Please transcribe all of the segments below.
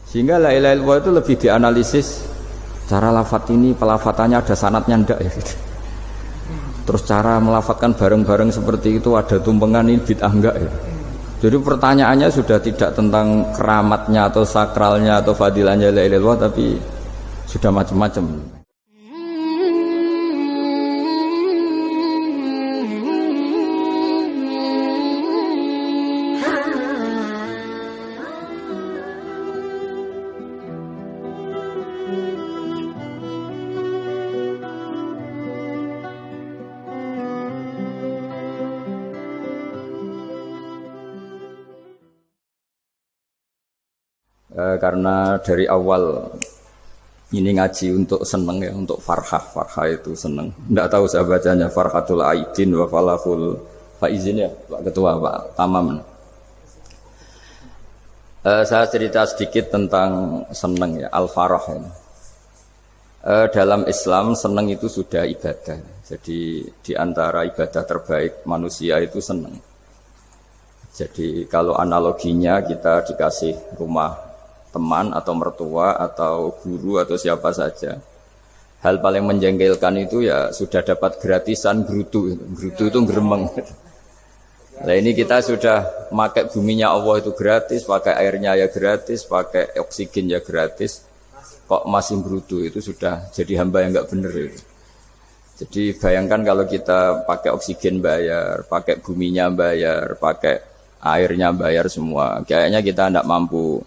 Sehingga la ilaha illallah itu lebih dianalisis cara lafadz ini pelafatannya ada sanadnya ndak ya gitu. Terus cara melafatkan bareng-bareng seperti itu ada tumpengan ini bid'ah enggak ya. Jadi pertanyaannya sudah tidak tentang keramatnya atau sakralnya atau fadilahnya la ilaha illallah, tapi sudah macam-macam. Karena dari awal ini ngaji untuk seneng ya, untuk farhah itu seneng. Tidak tahu saya bacanya Farhatul Aidin wa Falahul Faizin ya Pak Ketua Pak Tamam. Saya cerita sedikit tentang seneng ya, al-farah ya. Dalam Islam seneng itu sudah ibadah. Jadi di antara ibadah terbaik manusia itu seneng. Jadi kalau analoginya kita dikasih rumah teman atau mertua atau guru atau siapa saja, hal paling menjengkelkan itu ya sudah dapat gratisan gerutu itu geremeng. Nah ini kita sudah pakai buminya Allah itu gratis, pakai airnya ya gratis, pakai oksigen ya gratis, kok masih gerutu, itu sudah jadi hamba yang nggak bener itu. Jadi bayangkan kalau kita pakai oksigen bayar, pakai buminya bayar, pakai airnya bayar semua, kayaknya kita tidak mampu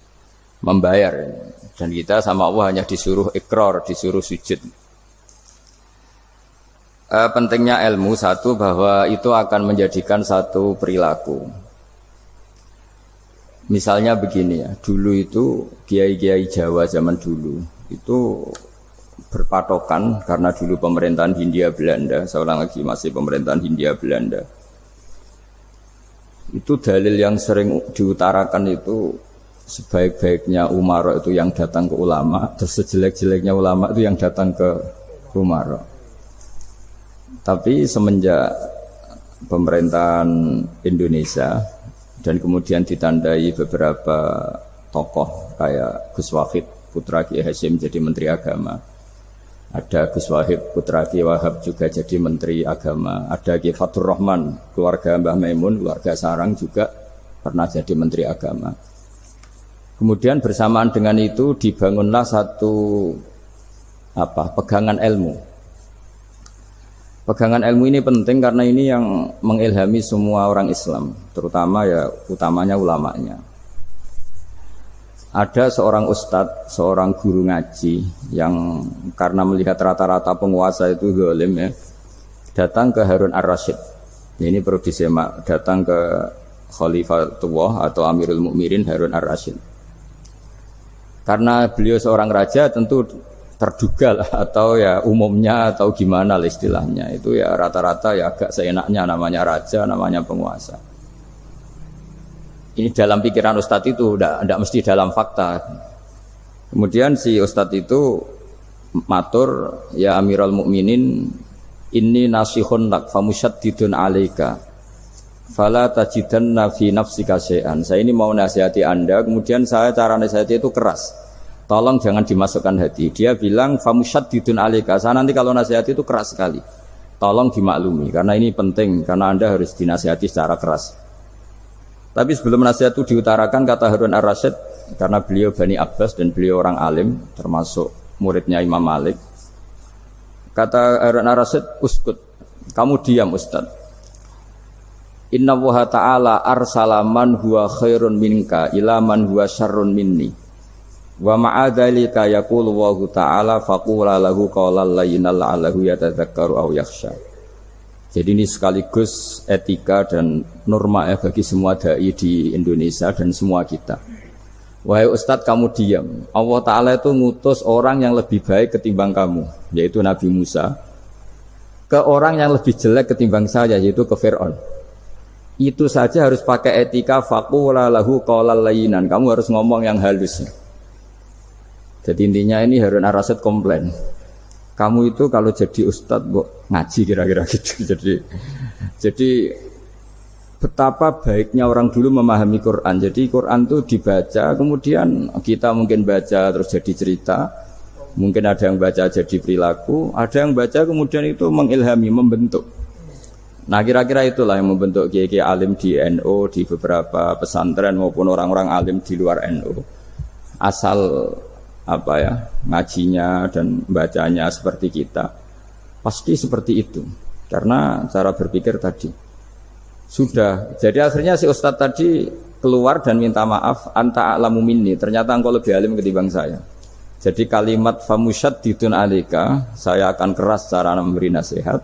membayar, dan kita sama Allah hanya disuruh ikrar, disuruh sujud. Pentingnya ilmu satu, bahwa itu akan menjadikan satu perilaku. Misalnya begini ya, dulu itu kiai-kiai Jawa zaman dulu itu berpatokan, karena dulu pemerintahan Hindia Belanda, saya ulang lagi masih pemerintahan Hindia Belanda. Itu dalil yang sering diutarakan itu, sebaik-baiknya umara itu yang datang ke ulama, terus sejelek-jeleknya ulama itu yang datang ke umara. Tapi semenjak pemerintahan Indonesia dan kemudian ditandai beberapa tokoh kayak Gus Wahid putra Kiai Hasyim jadi Menteri Agama, ada Gus Wahid putra Kiai Wahab juga jadi Menteri Agama, ada Kiai Fatur Rahman keluarga Mbah Maimun, keluarga Sarang juga pernah jadi Menteri Agama. Kemudian bersamaan dengan itu dibangunlah satu pegangan ilmu. Pegangan ilmu ini penting karena ini yang mengilhami semua orang Islam, terutama ya utamanya ulamanya. Ada seorang ustadz, seorang guru ngaji yang karena melihat rata-rata penguasa itu zalim ya, datang ke Harun ar-Rasyid. Ini perlu disemak, datang ke Khalifatullah atau Amirul Mukminin Harun ar-Rasyid. Karena beliau seorang raja tentu terduga lah, atau ya umumnya atau gimana lah istilahnya, itu ya rata-rata ya agak seenaknya, namanya raja, namanya penguasa. Ini dalam pikiran ustadz itu, tidak mesti dalam fakta. Kemudian si ustadz itu matur, ya Amirul Mukminin, inni nasihun lak famusyaddidun alaika fala tajidanna fi nafsika syai'an. Saya ini mau nasihati Anda, kemudian saya cara nasihati itu keras. Tolong jangan dimasukkan hati. Dia bilang famusyaddidun alaika. Saya nanti kalau nasihati itu keras sekali. Tolong dimaklumi karena ini penting, karena Anda harus dinasihati secara keras. Tapi sebelum nasihat itu diutarakan, kata Harun ar-Rasyid, karena beliau Bani Abbas dan beliau orang alim, termasuk muridnya Imam Malik. Kata Harun ar-Rasyid, uskut, kamu diam Ustaz. Inna Allaha ta'ala arsala man huwa khairun minka ila man huwa syarrun minni. Wa ma'adzalika yaqulu Allahu ta'ala faqula lahu qawlan layyinan la'allahu yatadzakkaru aw yakhsha. Jadi ini sekaligus etika dan norma ya bagi semua dai di Indonesia dan semua kita. Wahai Ustadz, kamu diam. Allah Ta'ala itu ngutus orang yang lebih baik ketimbang kamu, yaitu Nabi Musa, ke orang yang lebih jelek ketimbang saya, yaitu ke Fir'aun. Itu saja harus pakai etika, faqula lahu qawlan layyinan. Kamu harus ngomong yang halus. Jadi intinya ini Harun ar-Rasyid komplain. Kamu itu kalau jadi ustadz ngaji kira-kira gitu. Jadi betapa baiknya orang dulu memahami Quran. Jadi Quran itu dibaca, kemudian kita mungkin baca terus jadi cerita, mungkin ada yang baca jadi perilaku, ada yang baca kemudian itu mengilhami, membentuk. Nah kira-kira itulah yang membentuk kiai-kiai alim di NU, di beberapa pesantren maupun orang-orang alim di luar NU. Asal ngajinya dan bacanya seperti kita, pasti seperti itu. Karena cara berpikir tadi sudah. Jadi akhirnya si ustadz tadi keluar dan minta maaf, anta a'lamu minni, ternyata engkau lebih alim ketimbang saya. Jadi kalimat famusyaddidun alika, saya akan keras cara memberi nasihat,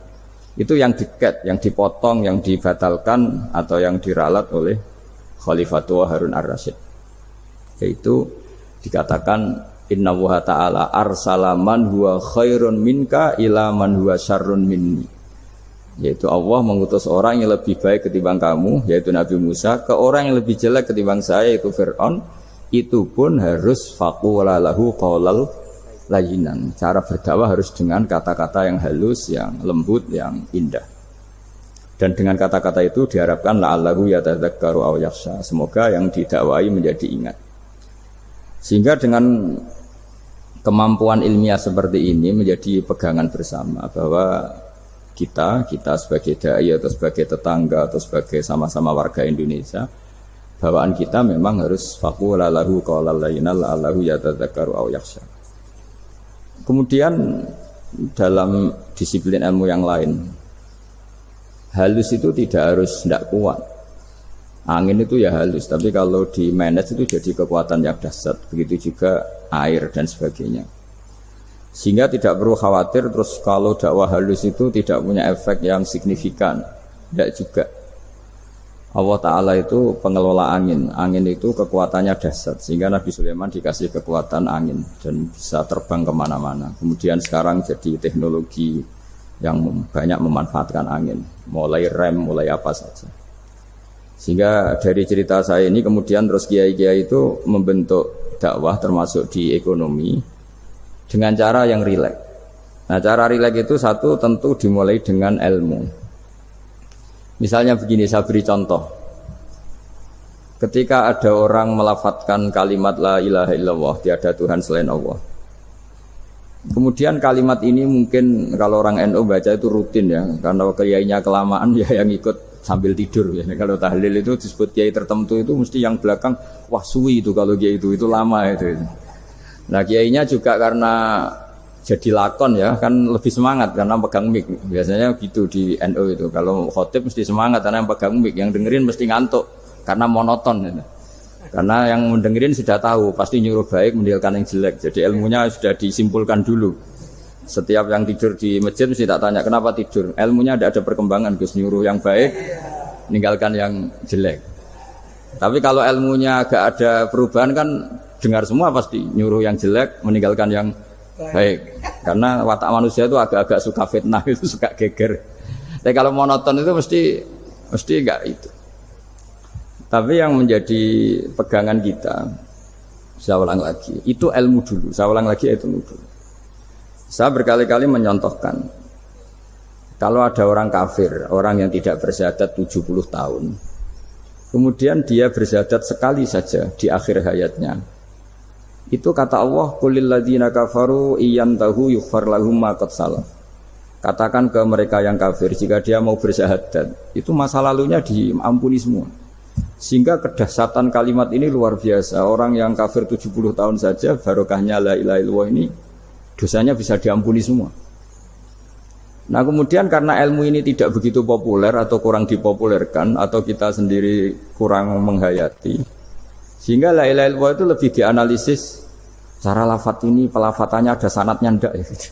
itu yang diket, yang dipotong, yang dibatalkan atau yang diralat oleh Khalifatul Harun ar-Rasyid. Yaitu dikatakan inna wa ta'ala arsalaman huwa khairun minka ila man huwa syarrun minni. Yaitu Allah mengutus orang yang lebih baik ketimbang kamu, yaitu Nabi Musa, ke orang yang lebih jelek ketimbang saya, yaitu Fir'aun. Itu pun harus faqula lahu qaulal layyinan. Cara berdakwah harus dengan kata-kata yang halus, yang lembut, yang indah. Dan dengan kata-kata itu diharapkan la'allahu yatadzakkaru aw yakhsha. Semoga yang didakwai menjadi ingat. Sehingga dengan kemampuan ilmiah seperti ini menjadi pegangan bersama bahwa kita sebagai dai atau sebagai tetangga atau sebagai sama-sama warga Indonesia, bawaan kita memang harus faqula lahu qaulal layyinan la'allahu yatadzakkaru aw yakhsha. Kemudian dalam disiplin ilmu yang lain, halus itu tidak kuat. Angin itu ya halus, tapi kalau di manage itu jadi kekuatan yang dahsyat. Begitu juga air dan sebagainya. Sehingga tidak perlu khawatir terus kalau dakwah halus itu tidak punya efek yang signifikan. Tidak juga. Allah Ta'ala itu pengelola angin. Angin itu kekuatannya dahsyat. Sehingga Nabi Sulaiman dikasih kekuatan angin dan bisa terbang kemana-mana. Kemudian sekarang jadi teknologi yang banyak memanfaatkan angin. Mulai rem, mulai apa saja. Sehingga dari cerita saya ini kemudian terus kiai-kiai itu membentuk dakwah termasuk di ekonomi dengan cara yang rileks. Nah cara rileks itu satu tentu dimulai dengan ilmu. Misalnya begini, saya beri contoh. Ketika ada orang melafadzkan kalimat la ilaha illallah, tiada Tuhan selain Allah. Kemudian kalimat ini mungkin kalau orang NU baca itu rutin ya, karena kiainya kelamaan ya yang ikut sambil tidur ya. Kalau tahlil itu disebut kiai tertentu itu mesti yang belakang wah suwi itu kalau kiai itu lama itu. Nah kiainya juga karena jadi lakon ya kan lebih semangat karena pegang mic. Biasanya gitu di NU itu. Kalau khotib mesti semangat karena yang pegang mic, yang dengerin mesti ngantuk karena monoton gitu. Karena yang mendengerin sudah tahu pasti nyuruh baik meninggalkan yang jelek. Jadi ilmunya sudah disimpulkan dulu. Setiap yang tidur di masjid mesti tak tanya kenapa tidur. Ilmunya tidak ada perkembangan, Gus, nyuruh yang baik, meninggalkan yang jelek. Tapi kalau ilmunya agak ada perubahan kan dengar semua pasti nyuruh yang jelek, meninggalkan yang baik. Karena watak manusia itu agak-agak suka fitnah, itu suka geger. Tapi kalau monoton itu mesti enggak itu. Tapi yang menjadi pegangan kita, saya ulang lagi, itu ilmu dulu. Saya ulang lagi itu ilmu dulu. Saya berkali-kali menyontohkan kalau ada orang kafir, orang yang tidak bersyahadat 70 tahun, kemudian dia bersyahadat sekali saja di akhir hayatnya, itu kata Allah qulil ladzina kafaru iyantahu yughfar lahum ma qad salaf. Katakan ke mereka yang kafir jika dia mau bersyahadat itu masa lalunya diampuni semua. Sehingga kedahsyatan kalimat ini luar biasa. Orang yang kafir 70 tahun saja barokahnya la ilaha illallah ini dosanya bisa diampuni semua. Nah kemudian karena ilmu ini tidak begitu populer atau kurang dipopulerkan atau kita sendiri kurang menghayati, sehingga la ilaha illallah itu lebih dianalisis cara lafadz ini, pelafatannya ada sanadnya ndak ya gitu.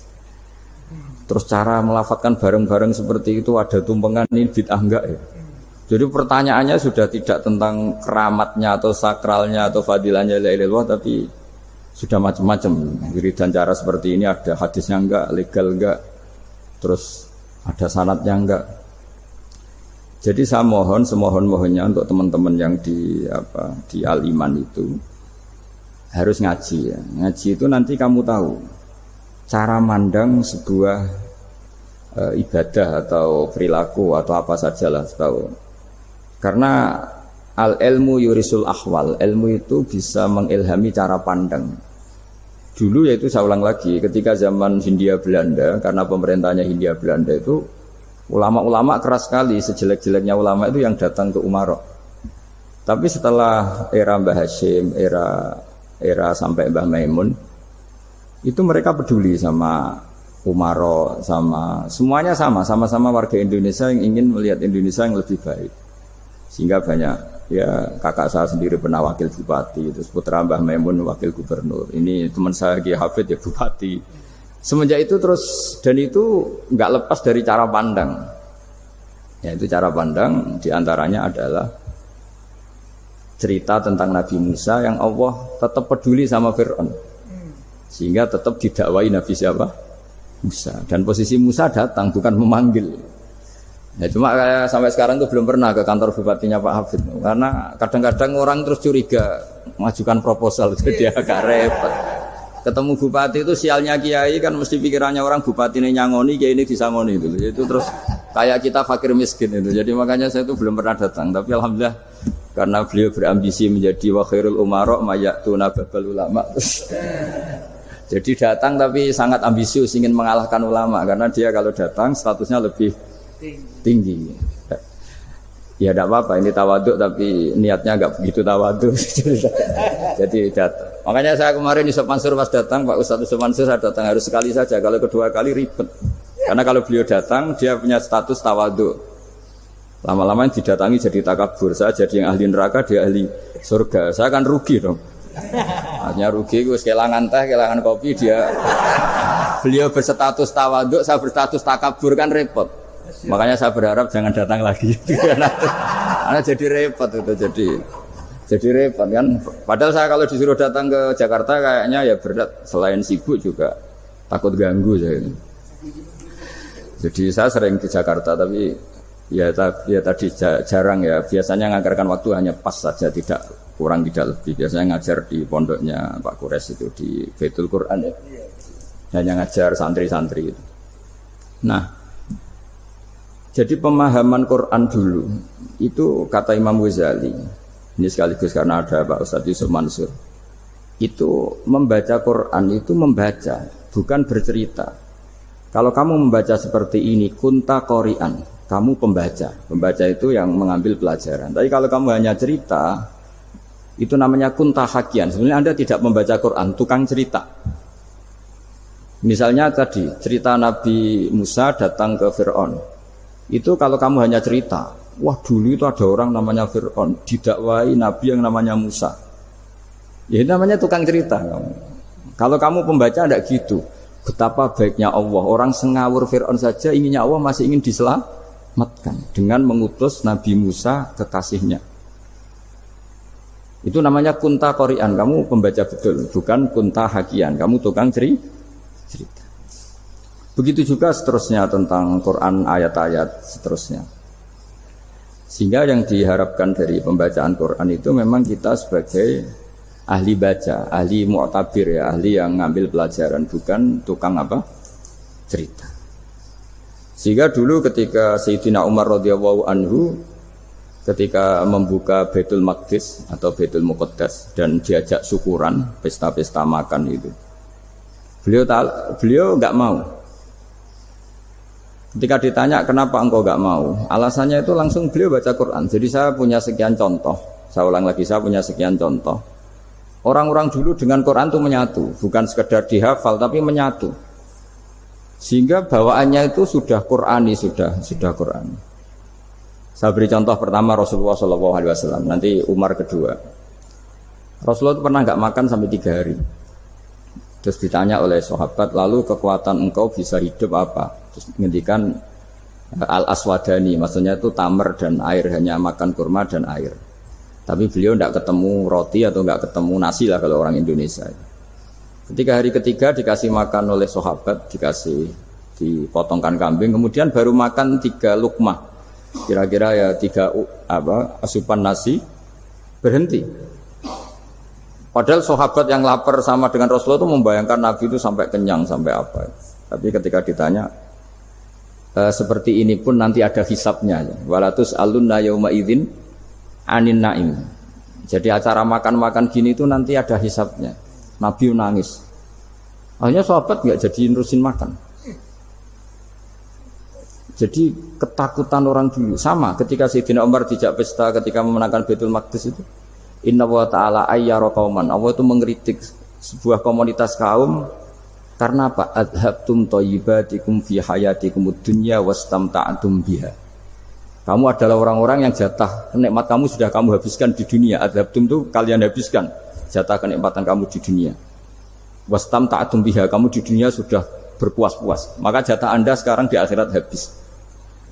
Terus cara melafatkan bareng-bareng seperti itu ada tumpengan ini bid'ah enggak ya. Jadi pertanyaannya sudah tidak tentang keramatnya atau sakralnya atau fadilahnya la ilaha illallah, tapi sudah macam-macam. Wiridan cara seperti ini ada hadisnya enggak, legal enggak, terus ada sanadnya enggak. Jadi saya mohon semohon-mohonnya untuk teman-teman yang di Al-Iman itu harus ngaji ya. Ngaji itu nanti kamu tahu cara mandang sebuah ibadah atau perilaku atau apa sajalah tahu. Karena al ilmu yurisul ahwal, ilmu itu bisa mengilhami cara pandang. Dulu yaitu saya ulang lagi, ketika zaman Hindia Belanda, karena pemerintahnya Hindia Belanda itu ulama-ulama keras sekali, sejelek-jeleknya ulama itu yang datang ke Umarok. Tapi setelah era Mbah Hashim, era sampai Mbah Maimun, itu mereka peduli sama Umarok, sama semuanya sama-sama warga Indonesia yang ingin melihat Indonesia yang lebih baik. Sehingga banyak, ya kakak saya sendiri pernah wakil bupati, terus putra Mbah Maimun wakil gubernur, ini teman saya Kiai Hafid ya bupati. Semenjak itu terus, dan itu nggak lepas dari cara pandang. Yaitu cara pandang diantaranya adalah cerita tentang Nabi Musa yang Allah tetap peduli sama Fir'aun, sehingga tetap didakwai Nabi siapa? Musa. Dan posisi Musa datang bukan memanggil. Ya, cuma kayak sampai sekarang tuh belum pernah ke kantor bupatinya Pak Hafid, karena kadang-kadang orang terus curiga mengajukan proposal, jadi agak repot. Ketemu bupati itu sialnya kiai kan mesti pikirannya orang bupati ini nyangoni, kiai ini disangoni itu. Itu terus kayak kita fakir miskin itu. Jadi makanya saya itu belum pernah datang. Tapi alhamdulillah karena beliau berambisi menjadi wa khairul umara mayatuna babal ulama. Jadi datang tapi sangat ambisius ingin mengalahkan ulama, karena dia kalau datang statusnya lebih tinggi. Ya tidak apa-apa, ini tawaduk tapi niatnya agak begitu tawaduk. Jadi datang. Makanya saya kemarin Yusuf Mansur pas datang, Pak Ustadz Yusuf Mansur saya datang harus sekali saja. Kalau kedua kali ribet. Karena kalau beliau datang dia punya status tawaduk. Lama-lama yang didatangi jadi takabur. Saya jadi yang ahli neraka, dia ahli surga. Saya kan rugi dong. Hanya rugi, gue kehilangan teh, kehilangan kopi, dia beliau berstatus tawaduk, saya berstatus takabur, kan repot. Makanya saya berharap jangan datang lagi. Karena jadi repot itu, jadi repot kan. Padahal saya kalau disuruh datang ke Jakarta kayaknya ya berat, selain sibuk juga takut ganggu saya ini. Jadi saya sering di Jakarta tapi ya tadi jarang ya. Biasanya nganggarkan waktu hanya pas saja, tidak kurang tidak lebih. Biasanya ngajar di pondoknya Pak Kures itu di Baitul Quran ya. Hanya ngajar santri-santri itu. Nah, jadi pemahaman Quran dulu itu kata Imam Ghazali, ini sekaligus karena ada Pak Ustadz Yusuf Mansur, itu membaca Quran itu membaca, bukan bercerita. Kalau kamu membaca seperti ini, kunta qori'an, kamu pembaca. Pembaca itu yang mengambil pelajaran. Tapi kalau kamu hanya cerita, itu namanya kunta hakian. Sebenarnya Anda tidak membaca Quran, tukang cerita. Misalnya tadi cerita Nabi Musa datang ke Fir'aun. Itu kalau kamu hanya cerita, wah dulu itu ada orang namanya Fir'aun, didakwai Nabi yang namanya Musa. Ya itu namanya tukang cerita. Kalau kamu pembaca tidak gitu. Betapa baiknya Allah, orang sengawur Fir'aun saja inginnya Allah masih ingin diselamatkan dengan mengutus Nabi Musa kekasihnya. Itu namanya kunta qori'an, kamu pembaca betul, bukan kunta hakian, kamu tukang cerita. Begitu juga seterusnya tentang Quran ayat-ayat seterusnya. Sehingga yang diharapkan dari pembacaan Quran itu memang kita sebagai ahli baca, ahli mu'tabir ya, ahli yang ngambil pelajaran, bukan tukang apa? Cerita. Sehingga dulu ketika Sayyidina Umar radhiyallahu anhu ketika membuka Baitul Maqdis atau Baitul Muqaddas dan diajak syukuran, pesta-pesta makan itu. Beliau enggak mau. Ketika ditanya kenapa engkau enggak mau, alasannya itu langsung beliau baca Quran. Jadi saya punya sekian contoh. Saya ulang lagi, saya punya sekian contoh. Orang-orang dulu dengan Quran itu menyatu, bukan sekedar dihafal tapi menyatu. Sehingga bawaannya itu sudah Qurani, sudah Qurani. Saya beri contoh pertama Rasulullah SAW, nanti Umar kedua. Rasulullah itu pernah enggak makan sampai 3 hari. Terus ditanya oleh sahabat, lalu kekuatan engkau bisa hidup apa? Terus menghentikan al-aswadani, maksudnya itu tamar dan air, hanya makan kurma dan air. Tapi beliau tidak ketemu roti atau tidak ketemu nasi lah kalau orang Indonesia. Ketika hari ketiga dikasih makan oleh sahabat, dipotongkan kambing, kemudian baru makan 3 lukmah, kira-kira ya 3 asupan nasi, berhenti. Padahal sahabat yang lapar sama dengan Rasulullah itu membayangkan Nabi itu sampai kenyang, sampai apa. Tapi ketika ditanya, seperti ini pun nanti ada hisabnya. Walatus alunna yauma idzin anin naim. Jadi acara makan-makan gini itu nanti ada hisabnya. Nabi nangis. Akhirnya sahabat nggak jadi nerusin makan. Jadi ketakutan orang dulu sama ketika Sayyidina Umar dijak pesta ketika memenangkan Baitul Maqdis itu. Inna wa ta'ala ayyara qauman. Allah itu mengkritik sebuah komunitas kaum karena apa? Adhabtum thayyibatikum fi hayatikum dunya wastamta'tum biha. Kamu adalah orang-orang yang jatah nikmat kamu sudah kamu habiskan di dunia. Adhabtum itu kalian habiskan jatah kenikmatan kamu di dunia. Wastamta'tum biha, kamu di dunia sudah berpuas-puas. Maka jatah Anda sekarang di akhirat habis.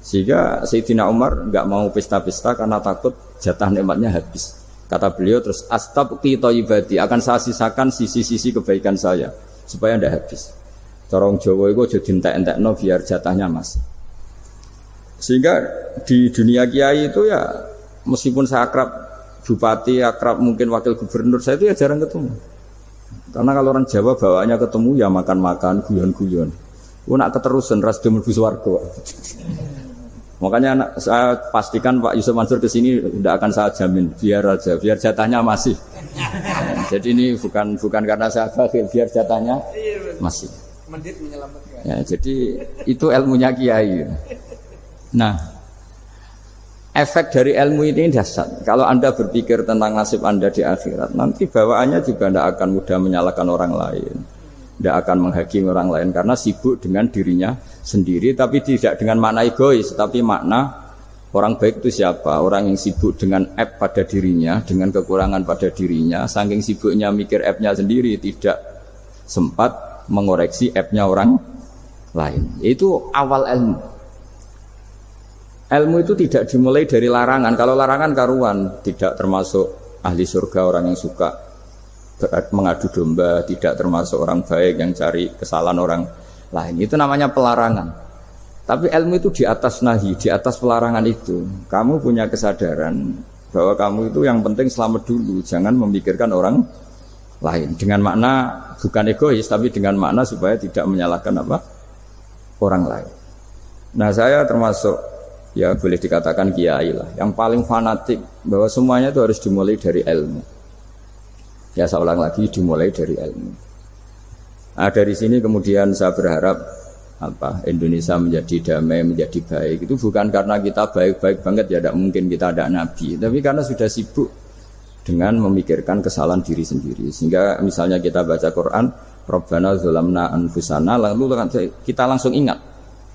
Sehingga Sayyidina Umar enggak mau pesta-pesta karena takut jatah nikmatnya habis. Kata beliau terus astabqi thayyibati, akan saya sisakan sisi-sisi kebaikan saya supaya tidak habis. Corong Jawa itu aja dientek-entekno biar jatahnya masih. Sehingga di dunia kiai itu ya meskipun saya akrab bupati, akrab mungkin wakil gubernur, saya itu ya jarang ketemu. Karena kalau orang Jawa bawaannya ketemu ya makan-makan, guyon-guyon. Nak keterusan ras mlebu swarga. Makanya saya pastikan Pak Yusuf Mansur kesini tidak akan saya jamin, biar aja, biar jatahnya masih. Jadi ini bukan karena saya bakhil, biar jatahnya masih. Ya, jadi itu ilmunya kiai. Nah, efek dari ilmu ini dahsyat. Kalau Anda berpikir tentang nasib Anda di akhirat, nanti bawaannya juga tidak akan mudah menyalahkan orang lain, tidak akan menghakimi orang lain karena sibuk dengan dirinya sendiri, tapi tidak dengan makna egois, tapi makna orang baik itu siapa? Orang yang sibuk dengan app pada dirinya, dengan kekurangan pada dirinya, saking sibuknya mikir app-nya sendiri, tidak sempat mengoreksi app-nya orang lain. Itu awal ilmu. Ilmu itu tidak dimulai dari larangan. Kalau larangan karuan, tidak termasuk ahli surga orang yang suka mengadu domba, tidak termasuk orang baik yang cari kesalahan orang lain. Itu namanya pelarangan. Tapi ilmu itu di atas nahi, di atas pelarangan itu. Kamu punya kesadaran bahwa kamu itu yang penting selamat dulu, jangan memikirkan orang lain. Dengan makna bukan egois, tapi dengan makna supaya tidak menyalahkan orang lain. Nah, saya termasuk ya boleh dikatakan kiai lah, yang paling fanatik bahwa semuanya itu harus dimulai dari ilmu. Ya saya ulang lagi, dimulai dari ilmu. Nah, dari sini kemudian saya berharap Indonesia menjadi damai, menjadi baik. Itu bukan karena kita baik-baik banget ya, tidak mungkin kita ada nabi, tapi karena sudah sibuk dengan memikirkan kesalahan diri sendiri. Sehingga misalnya kita baca Quran, Rabbana zalamna anfusana, lalu kita langsung ingat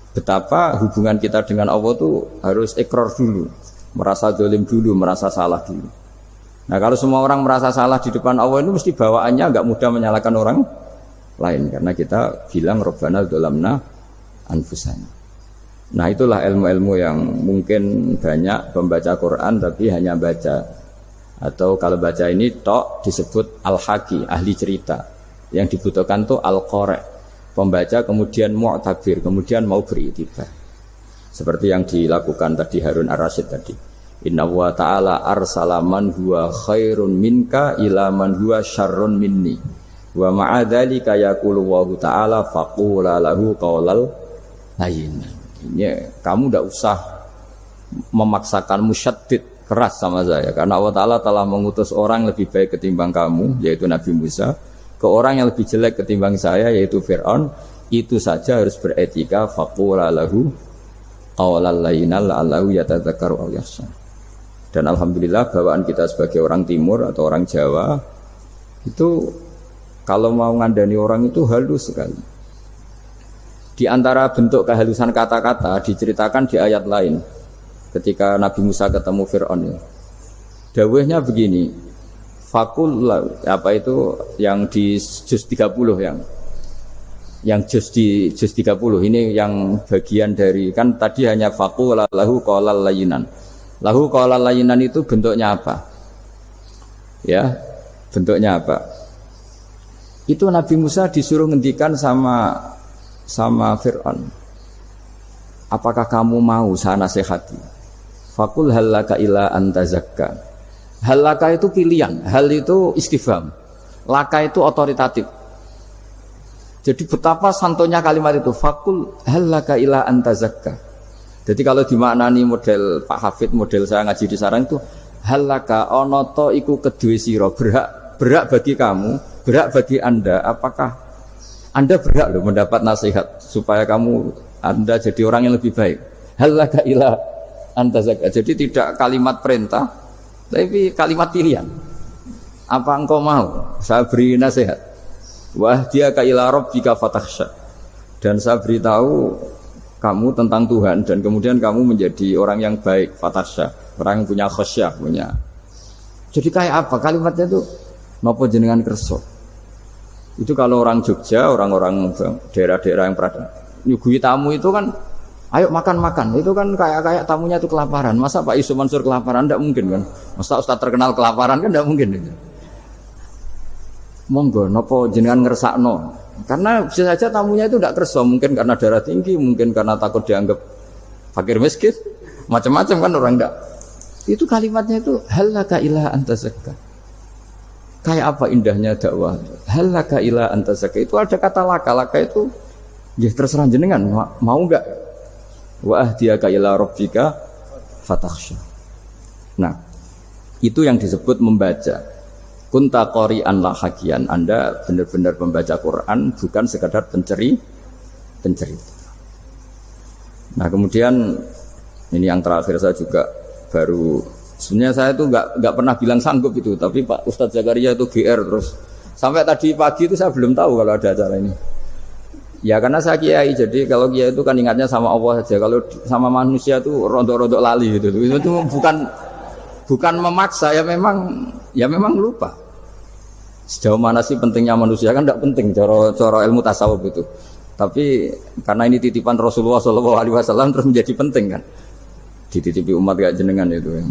betapa hubungan kita dengan Allah itu harus ikrar dulu, merasa zalim dulu, merasa salah dulu. Nah, kalau semua orang merasa salah di depan Allah itu mesti bawaannya enggak mudah menyalahkan orang lain, karena kita bilang Rabbana zalamna anfusana. Nah, itulah ilmu-ilmu yang mungkin banyak pembaca Quran tapi hanya baca, atau kalau baca ini tok disebut al-haqi, ahli cerita. Yang dibutuhkan tuh al-qari', pembaca kemudian mu'tabir, kemudian mau beriktibar. Seperti yang dilakukan tadi Harun Ar-Rasyid tadi. Inna wa ta'ala arsala man huwa khairun minka ila man huwa syarrun minni. Wa ma'adzalika yaqulu wa ta'ala faqula lahu qaulal layyin. Ini kamu tidak usah memaksakan musyaddid keras sama saya, karena Allah Ta'ala telah mengutus orang lebih baik ketimbang kamu, yaitu Nabi Musa, ke orang yang lebih jelek ketimbang saya, yaitu Fir'aun. Itu saja harus beretika. Faqula lahu qaulal layyin la'allahu yatadzakkaru aw yakhsha. Dan alhamdulillah bawaan kita sebagai orang timur atau orang Jawa itu kalau mau ngandani orang itu halus sekali. Di antara bentuk kehalusan kata-kata diceritakan di ayat lain. Ketika Nabi Musa ketemu Fir'aun, dawuhnya begini, fakul apa itu yang di juz 30 yang juz di juz 30 ini yang bagian dari, kan tadi hanya fakul lahu qaulal layyinan. Lahu qaulal layyinan itu bentuknya apa? Ya, bentuknya apa? Itu Nabi Musa disuruh ngendikan sama Fir'aun. Apakah kamu mau saya nasihati? Fakul halaka ila antazakka. Halaka itu pilihan, hal itu istifham, laka itu otoritatif. Jadi betapa santonya kalimat itu, fakul halaka ila antazakka. Jadi kalau dimaknani model Pak Hafid, model saya ngaji di sarang itu, halaka ana ta iku kedue sira berhak bagi kamu, berhak bagi Anda, apakah Anda berhak loh mendapat nasihat supaya Anda jadi orang yang lebih baik. Halaka ila anta zakat. Jadi tidak kalimat perintah tapi kalimat pilihan. Apa engkau mau saya beri nasihat? Wahdiyaka ila rabbika fatakhsha. Dan saya beritahu kamu tentang Tuhan dan kemudian kamu menjadi orang yang baik, fatakhsha, orang yang punya khasyah, punya. Jadi kayak apa kalimatnya itu? Napa jenengan kersa? Itu kalau orang Jogja, orang-orang daerah-daerah yang pernah nyuguhi tamu itu kan ayo makan-makan, itu kan kayak tamunya itu kelaparan. Masa Pak Yusuf Mansur kelaparan? Tidak mungkin kan. Masa Ustaz terkenal kelaparan kan tidak mungkin itu. Monggo, nopo jenengan ngersakno. Karena bisa saja tamunya itu tidak kerso, mungkin karena darah tinggi, mungkin karena takut dianggap fakir miskin, macam-macam kan orang tidak. Itu kalimatnya itu halaka ila anta zakka. Kayak apa indahnya dakwah. Halaka ila anta zakka. Itu ada kata laka itu ya terserah jenengan mau enggak. Wa ahdiyaka ila rabbika fatakhsha. Nah, itu yang disebut membaca. Kunta qari'an la hakian. Anda benar-benar membaca Quran, bukan sekadar pencerita. Nah, kemudian ini yang terakhir saya juga baru, sebenarnya saya itu nggak pernah bilang sanggup itu, tapi Pak Ustadz Zakaria itu GR terus. Sampai tadi pagi itu saya belum tahu kalau ada acara ini. Ya karena saya kiai, jadi kalau kiai itu kan ingatnya sama Allah saja. Kalau sama manusia itu rontok-rontok lali gitu. Itu bukan memaksa, ya memang lupa. Sejauh mana sih pentingnya manusia kan tidak penting cara ilmu tasawuf itu. Tapi karena ini titipan Rasulullah SAW terus menjadi penting kan. Dititipi umat kayak jenengan itu.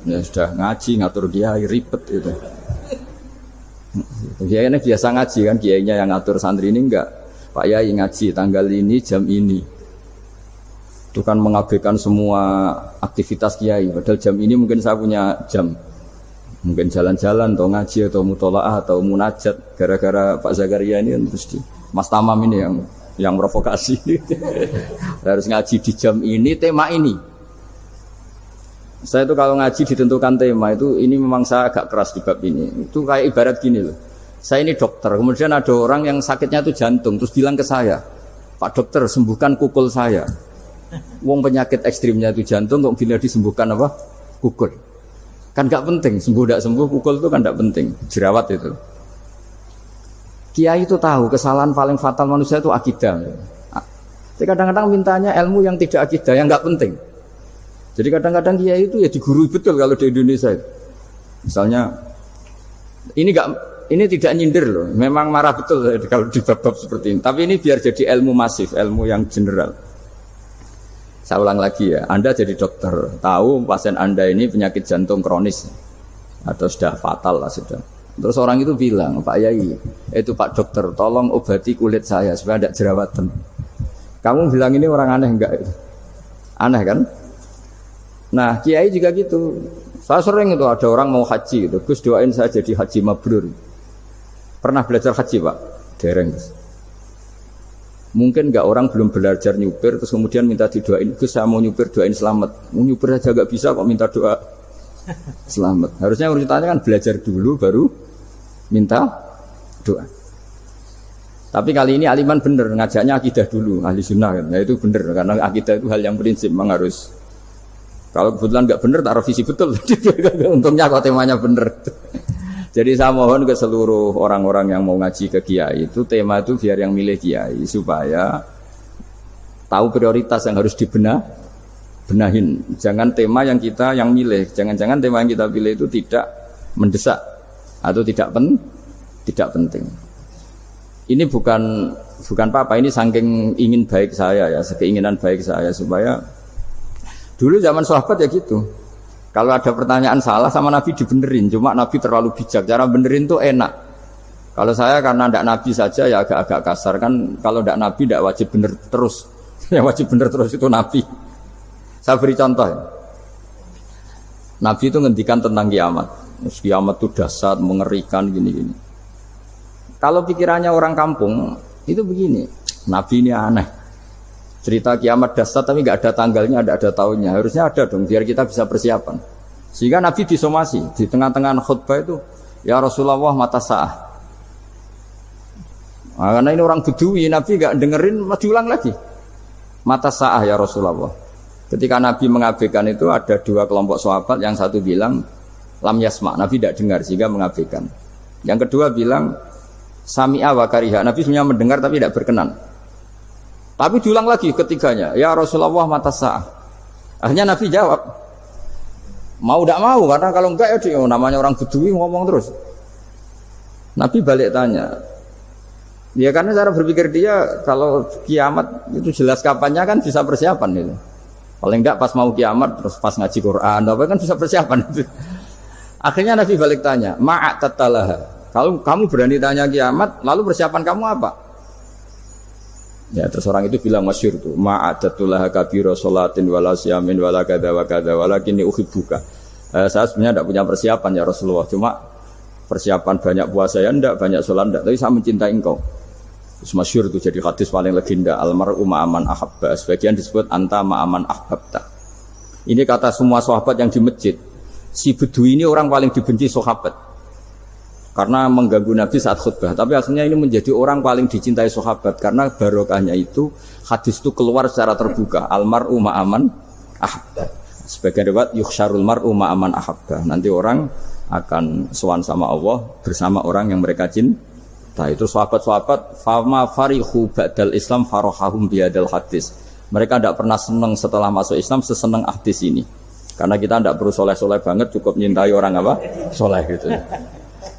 Ya sudah ngaji ngatur kiai ribet itu. Kiai ini biasa ngaji kan, kiainya yang ngatur santri ini enggak. Pak Yai ngaji tanggal ini jam ini. Itu kan mengabaikan semua aktivitas kiai. Padahal jam ini mungkin saya punya jam. Mungkin jalan-jalan atau ngaji atau mutolaah atau munajat. Gara-gara Pak Zakaria ini terus Mas Tamam ini yang provokasi. Harus ngaji di jam ini, tema ini. Saya itu kalau ngaji ditentukan tema itu, ini memang saya agak keras di bab ini. Itu kayak ibarat gini loh. Saya ini dokter, kemudian ada orang yang sakitnya itu jantung, terus bilang ke saya, Pak dokter sembuhkan kukul saya. Wong penyakit ekstrimnya itu jantung, kok bila disembuhkan apa? Kukul. Kan gak penting, sembuh tidak sembuh, kukul itu kan gak penting, jerawat itu. Kiai itu tahu kesalahan paling fatal manusia itu akidah. Jadi kadang-kadang mintanya ilmu yang tidak akidah, yang gak penting. Jadi kadang-kadang kiai itu ya digurui betul kalau di Indonesia itu. Misalnya, ini tidak nyindir loh, memang marah betul kalau di bab-bab seperti ini. Tapi ini biar jadi ilmu masif, ilmu yang general. Saya ulang lagi ya, Anda jadi dokter, tahu pasien Anda ini penyakit jantung kronis atau sudah fatal lah sudah. Terus orang itu bilang, Pak Yai, itu Pak dokter, tolong obati kulit saya supaya tidak jerawatan. Kamu bilang ini orang aneh enggak? Aneh kan? Nah, kiai juga gitu. Saya sering itu ada orang mau haji gitu, Gus doain saya jadi haji mabrur. Pernah belajar haji Pak? Dereng. Mungkin enggak orang belum belajar nyupir terus kemudian minta didoain, Gus saya mau nyupir doain selamat. Mau nyupir aja enggak bisa kok minta doa selamat. Harusnya urutannya kan belajar dulu baru minta doa. Tapi kali ini aliman bener ngajaknya akidah dulu, ahli sunnah kan. Nah itu bener karena akidah itu hal yang prinsip memang harus. Kalau kebetulan enggak bener taruh visi betul. Untungnya kok temanya bener. Jadi saya mohon ke seluruh orang-orang yang mau ngaji ke kiai itu tema itu biar yang milih kiai supaya tahu prioritas yang harus benahin. Jangan tema yang kita yang milih, jangan-jangan tema yang kita pilih itu tidak mendesak atau tidak penting. Ini bukan apa-apa, ini saking ingin baik saya ya, keinginan baik saya supaya dulu zaman sahabat ya gitu. Kalau ada pertanyaan salah sama Nabi dibenerin, cuma Nabi terlalu bijak. Cara benerin tuh enak. Kalau saya karena tidak Nabi saja ya agak-agak kasar kan. Kalau tidak Nabi tidak wajib bener terus. Yang wajib bener terus itu Nabi. Saya beri contoh ya. Nabi itu ngendikan tentang kiamat. Kiamat itu dahsyat, mengerikan gini-gini. Kalau pikirannya orang kampung itu begini. Nabi ini aneh. Cerita kiamat dahsyat tapi nggak ada tanggalnya, ada tahunnya. Harusnya ada dong biar kita bisa persiapan. Sehingga Nabi disomasi di tengah-tengah khutbah itu, ya Rasulullah mata sa'ah. Nah, karena ini orang Bedui, Nabi enggak dengerin, diulang lagi. Mata sa'ah ya Rasulullah. Ketika Nabi mengabaikan itu ada dua kelompok sahabat, yang satu bilang lam yasma, Nabi tidak dengar sehingga mengabaikan. Yang kedua bilang sami'a wa kariha, Nabi sebenarnya mendengar tapi tidak berkenan. Tapi diulang lagi ketiganya, ya Rasulullah mata sa'ah. Akhirnya Nabi jawab, mau tidak mau, karena kalau enggak ya dia, namanya orang Bedui ngomong terus. Nabi balik tanya, ya karena cara berpikir dia kalau kiamat itu jelas kapannya kan bisa persiapan itu. Paling enggak pas mau kiamat terus pas ngaji Quran apa kan bisa persiapan itu. Akhirnya Nabi balik tanya, ma'at tatalaha. Kalau kamu berani tanya kiamat, lalu persiapan kamu apa? Ya terus orang itu bilang masyhur tuh, ma'adatullah kabira sholatin wala siyamin wala kada wa kada walakinni uhibbuka. Saya sebenarnya tidak punya persiapan ya Rasulullah, cuma persiapan banyak puasa ya enggak, banyak sholat enggak, tapi saya mencintai engkau. Terus masyhur itu jadi hadis paling legenda, almar'u ma'aman ahabba, sebagian disebut anta ma'aman ahbabta. Ini kata semua sahabat yang di masjid. Si Bedui ini orang paling dibenci sahabat karena mengganggu Nabi saat khutbah, tapi akhirnya ini menjadi orang paling dicintai sahabat karena barokahnya itu hadis itu keluar secara terbuka, almar'u ma'aman ahabba. Sebagian riwayat yukhsyarul mar'u ma'aman ahabba, nanti orang akan sowan sama Allah bersama orang yang mereka cinta. Itu sahabat-sahabat fama farihu ba'dal Islam farahahum biadal hadis. Mereka tidak pernah senang setelah masuk Islam sesenang hadis ini, karena kita tidak perlu soleh-soleh banget, cukup nyintai orang apa soleh gitu.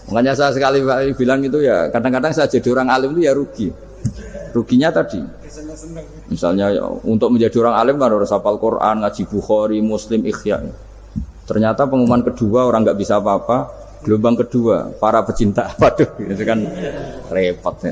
Makanya saya sekali bilang itu ya, kadang-kadang saya jadi orang alim itu ya rugi. Ruginya tadi, misalnya ya, untuk menjadi orang alim kan harus hafal Quran, ngaji Bukhari, Muslim, Ikhya. Ternyata pengumuman kedua orang nggak bisa apa-apa. Gelombang kedua para pecinta, waduh, itu kan repot ya.